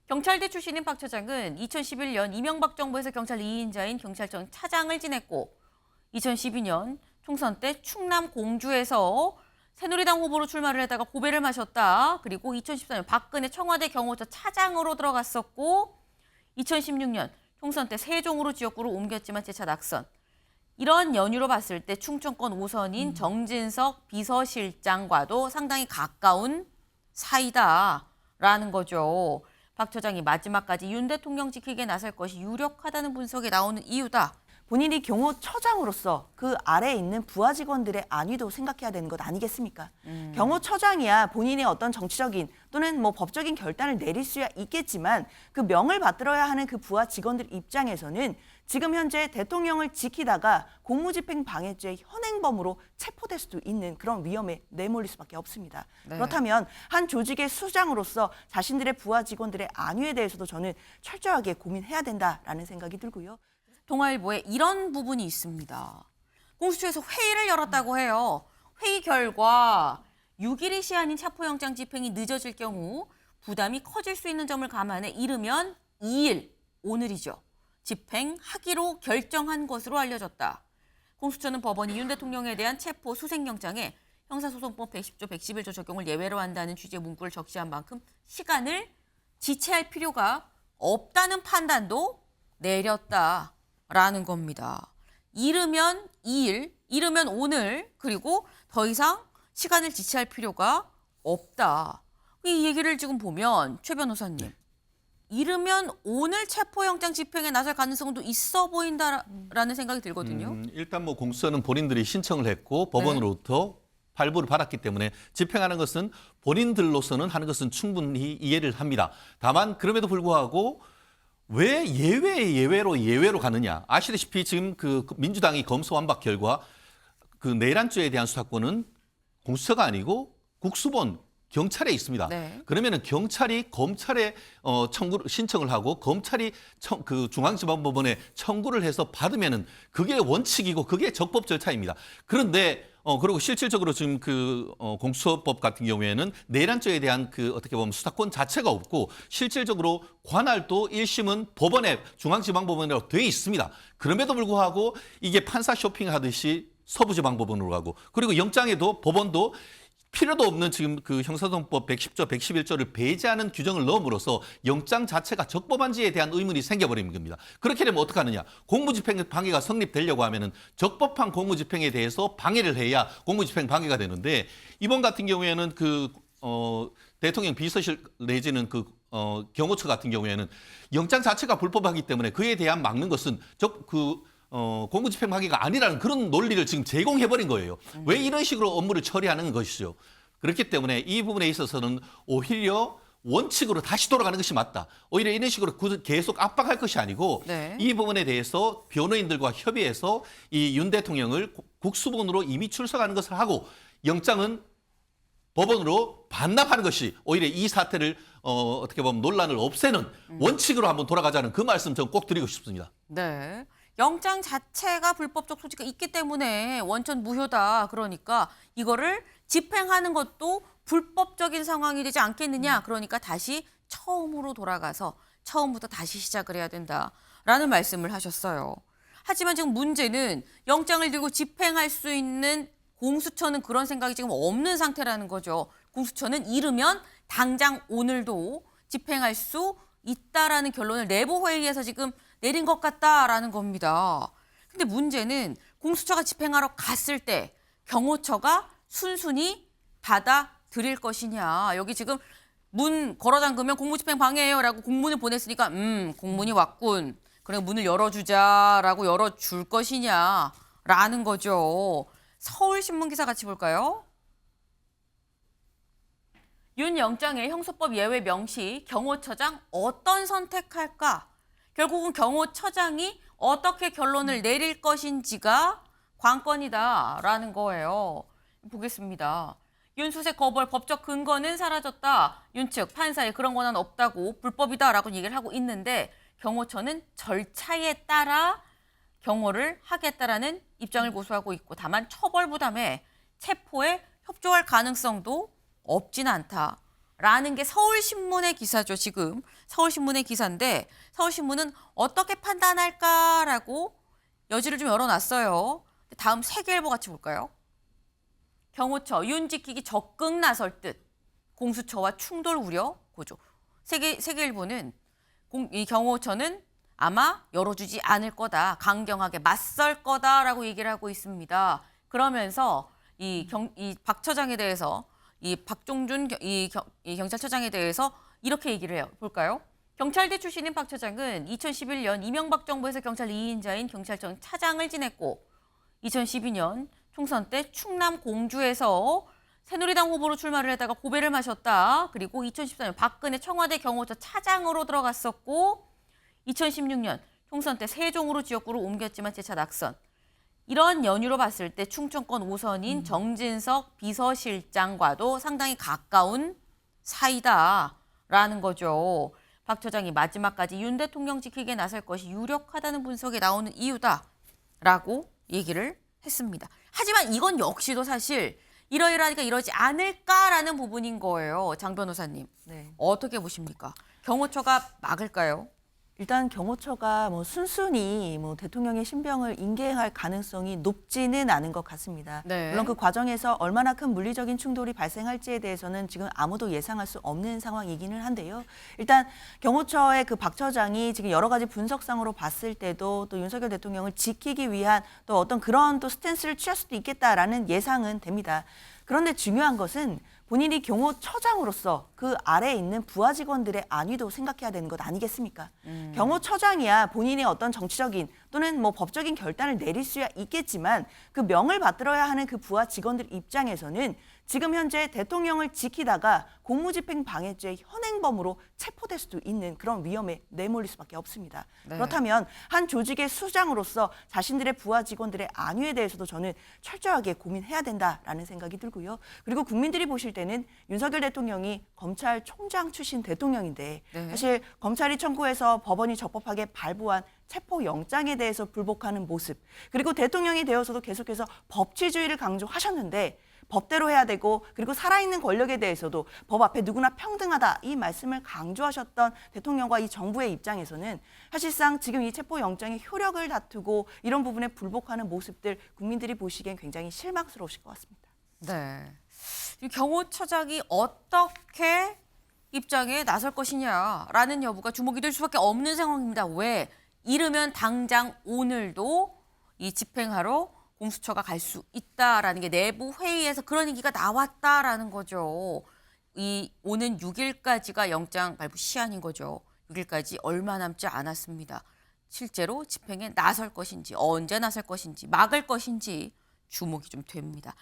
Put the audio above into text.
경찰대 출신인 박 처장은 2011년 이명박 정부에서 경찰 2인자인 경찰청 차장을 지냈고 2012년 총선 때 충남 공주에서 새누리당 후보로 출마를 했다가 고배를 마셨다. 그리고 2014년 박근혜 청와대 경호처 차장으로 들어갔었고 2016년 총선 때 세종으로 지역구를 옮겼지만 재차 낙선. 이런 연유로 봤을 때 충청권 5선인 정진석 비서실장과도 상당히 가까운 사이다라는 거죠. 박 처장이 마지막까지 윤 대통령 지키기에 나설 것이 유력하다는 분석이 나오는 이유다. 본인이 경호처장으로서 그 아래에 있는 부하 직원들의 안위도 생각해야 되는 것 아니겠습니까? 경호처장이야 본인의 어떤 정치적인 또는 뭐 법적인 결단을 내릴 수야 있겠지만 그 명을 받들어야 하는 그 부하 직원들 입장에서는 지금 현재 대통령을 지키다가 공무집행 방해죄 현행범으로 체포될 수도 있는 그런 위험에 내몰릴 수밖에 없습니다. 네. 그렇다면 한 조직의 수장으로서 자신들의 부하 직원들의 안위에 대해서도 저는 철저하게 고민해야 된다라는 생각이 들고요. 동아일보에 이런 부분이 있습니다. 공수처에서 회의를 열었다고 해요. 회의 결과 6일이 시한인 체포영장 집행이 늦어질 경우 부담이 커질 수 있는 점을 감안해 이르면 2일, 오늘이죠. 집행하기로 결정한 것으로 알려졌다. 공수처는 법원이 윤 대통령에 대한 체포 수색영장에 형사소송법 110조, 111조 적용을 예외로 한다는 취지의 문구를 적시한 만큼 시간을 지체할 필요가 없다는 판단도 내렸다라는 겁니다. 이르면 2일, 이르면 오늘, 그리고 더 이상 시간을 지체할 필요가 없다. 이 얘기를 지금 보면 최 변호사님. 이르면 오늘 체포영장 집행에 나설 가능성도 있어 보인다라는 생각이 들거든요. 일단 뭐 공수처는 본인들이 신청을 했고 법원으로부터 발부를 받았기 때문에 집행하는 것은 본인들로서는 하는 것은 충분히 이해를 합니다. 다만 그럼에도 불구하고 왜 예외로 가느냐. 아시다시피 지금 그 민주당이 검수완박 결과 그 내란죄에 대한 수사권은 공수처가 아니고 국수본 경찰에 있습니다. 네. 그러면은 경찰이 검찰에 청구를 신청을 하고 검찰이 그 중앙지방법원에 청구를 해서 받으면은 그게 원칙이고 그게 적법 절차입니다. 그런데 그리고 실질적으로 지금 그 공수처법 같은 경우에는 내란죄에 대한 그 어떻게 보면 수사권 자체가 없고 실질적으로 관할도 1심은 법원에 중앙지방법원으로 돼 있습니다. 그럼에도 불구하고 이게 판사 쇼핑하듯이 서부지방법원으로 가고 그리고 영장에도 법원도 필요도 없는 지금 그 형사소송법 110조, 111조를 배제하는 규정을 넣음으로써 영장 자체가 적법한지에 대한 의문이 생겨버리는 겁니다. 그렇게 되면 어떡하느냐. 공무집행 방해가 성립되려고 하면은 적법한 공무집행에 대해서 방해를 해야 공무집행 방해가 되는데 이번 같은 경우에는 그 대통령 비서실 내지는 그 경호처 같은 경우에는 영장 자체가 불법하기 때문에 그에 대한 막는 것은 공무집행 방해가 아니라는 그런 논리를 지금 제공해버린 거예요. 왜 이런 식으로 업무를 처리하는 것이죠. 그렇기 때문에 이 부분에 있어서는 오히려 원칙으로 다시 돌아가는 것이 맞다. 오히려 이런 식으로 계속 압박할 것이 아니고 네. 이 부분에 대해서 변호인들과 협의해서 이 윤 대통령을 국수본으로 이미 출석하는 것을 하고 영장은 법원으로 반납하는 것이 오히려 이 사태를 어떻게 보면 논란을 없애는 원칙으로 한번 돌아가자는 그 말씀 좀 꼭 드리고 싶습니다. 네. 영장 자체가 불법적 소지가 있기 때문에 원천 무효다. 그러니까 이거를 집행하는 것도 불법적인 상황이 되지 않겠느냐. 그러니까 다시 처음으로 돌아가서 처음부터 다시 시작을 해야 된다라는 말씀을 하셨어요. 하지만 지금 문제는 영장을 들고 집행할 수 있는 공수처는 그런 생각이 지금 없는 상태라는 거죠. 공수처는 이르면 당장 오늘도 집행할 수 있다라는 결론을 내부 회의에서 지금 내린 것 같다라는 겁니다. 근데 문제는 공수처가 집행하러 갔을 때 경호처가 순순히 받아들일 것이냐. 여기 지금 문 걸어 잠그면 공무집행 방해해요라고 공문을 보냈으니까 공문이 왔군. 그래 문을 열어주자라고 열어줄 것이냐라는 거죠. 서울신문 기사 같이 볼까요? 윤 영장의 형소법 예외 명시 경호처장 어떤 선택할까? 결국은 경호처장이 어떻게 결론을 내릴 것인지가 관건이다라는 거예요. 보겠습니다. 윤수색 거부할 법적 근거는 사라졌다. 윤 측 판사에 그런 권한 없다고 불법이다라고 얘기를 하고 있는데 경호처는 절차에 따라 경호를 하겠다라는 입장을 고수하고 있고 다만 처벌 부담에 체포에 협조할 가능성도 없진 않다. 라는 게 서울신문의 기사죠, 지금. 서울신문의 기사인데 서울신문은 어떻게 판단할까라고 여지를 좀 열어놨어요. 다음 세계일보 같이 볼까요? 경호처, 윤 지키기 적극 나설 듯. 공수처와 충돌 우려 고조. 세계일보는 이 경호처는 아마 열어주지 않을 거다. 강경하게 맞설 거다라고 얘기를 하고 있습니다. 그러면서 이 박 처장에 대해서 이 박종준 이 경찰처장에 대해서 이렇게 얘기를 해요. 볼까요? 경찰대 출신인 박 처장은 2011년 이명박 정부에서 경찰 2인자인 경찰청 차장을 지냈고 2012년 총선 때 충남 공주에서 새누리당 후보로 출마를 했다가 고배를 마셨다. 그리고 2014년 박근혜 청와대 경호처 차장으로 들어갔었고 2016년 총선 때 세종으로 지역구를 옮겼지만 재차 낙선. 이런 연유로 봤을 때 충청권 5선인 정진석 비서실장과도 상당히 가까운 사이다라는 거죠. 박 처장이 마지막까지 윤 대통령 지키기에 나설 것이 유력하다는 분석이 나오는 이유다라고 얘기를 했습니다. 하지만 이건 역시도 사실 이러이러하니까 이러지 않을까라는 부분인 거예요. 장 변호사님. 네. 어떻게 보십니까? 경호처가 막을까요? 일단 경호처가 뭐 순순히 뭐 대통령의 신병을 인계할 가능성이 높지는 않은 것 같습니다. 네. 물론 그 과정에서 얼마나 큰 물리적인 충돌이 발생할지에 대해서는 지금 아무도 예상할 수 없는 상황이기는 한데요. 일단 경호처의 그 박 처장이 지금 여러 가지 분석상으로 봤을 때도 또 윤석열 대통령을 지키기 위한 또 어떤 그런 또 스탠스를 취할 수도 있겠다라는 예상은 됩니다. 그런데 중요한 것은 본인이 경호처장으로서 그 아래에 있는 부하 직원들의 안위도 생각해야 되는 것 아니겠습니까? 경호처장이야 본인의 어떤 정치적인 또는 뭐 법적인 결단을 내릴 수야 있겠지만 그 명을 받들어야 하는 그 부하 직원들 입장에서는 지금 현재 대통령을 지키다가 공무집행 방해죄 현행범으로 체포될 수도 있는 그런 위험에 내몰릴 수밖에 없습니다. 네. 그렇다면 한 조직의 수장으로서 자신들의 부하 직원들의 안위에 대해서도 저는 철저하게 고민해야 된다라는 생각이 들고요. 그리고 국민들이 보실 때는 윤석열 대통령이 검찰총장 출신 대통령인데 네. 사실 검찰이 청구해서 법원이 적법하게 발부한 체포영장에 대해서 불복하는 모습 그리고 대통령이 되어서도 계속해서 법치주의를 강조하셨는데 법대로 해야 되고 그리고 살아있는 권력에 대해서도 법 앞에 누구나 평등하다 이 말씀을 강조하셨던 대통령과 이 정부의 입장에서는 사실상 지금 이 체포영장의 효력을 다투고 이런 부분에 불복하는 모습들 국민들이 보시기엔 굉장히 실망스러우실 것 같습니다. 네. 이 경호처장이 어떻게 입장에 나설 것이냐라는 여부가 주목이 될 수밖에 없는 상황입니다. 왜? 이르면 당장 오늘도 이 집행하러 공수처가 갈 수 있다라는 게 내부 회의에서 그런 얘기가 나왔다라는 거죠. 이 오는 6일까지가 영장 발부 시한인 거죠. 6일까지 얼마 남지 않았습니다. 실제로 집행에 나설 것인지, 언제 나설 것인지, 막을 것인지 주목이 좀 됩니다.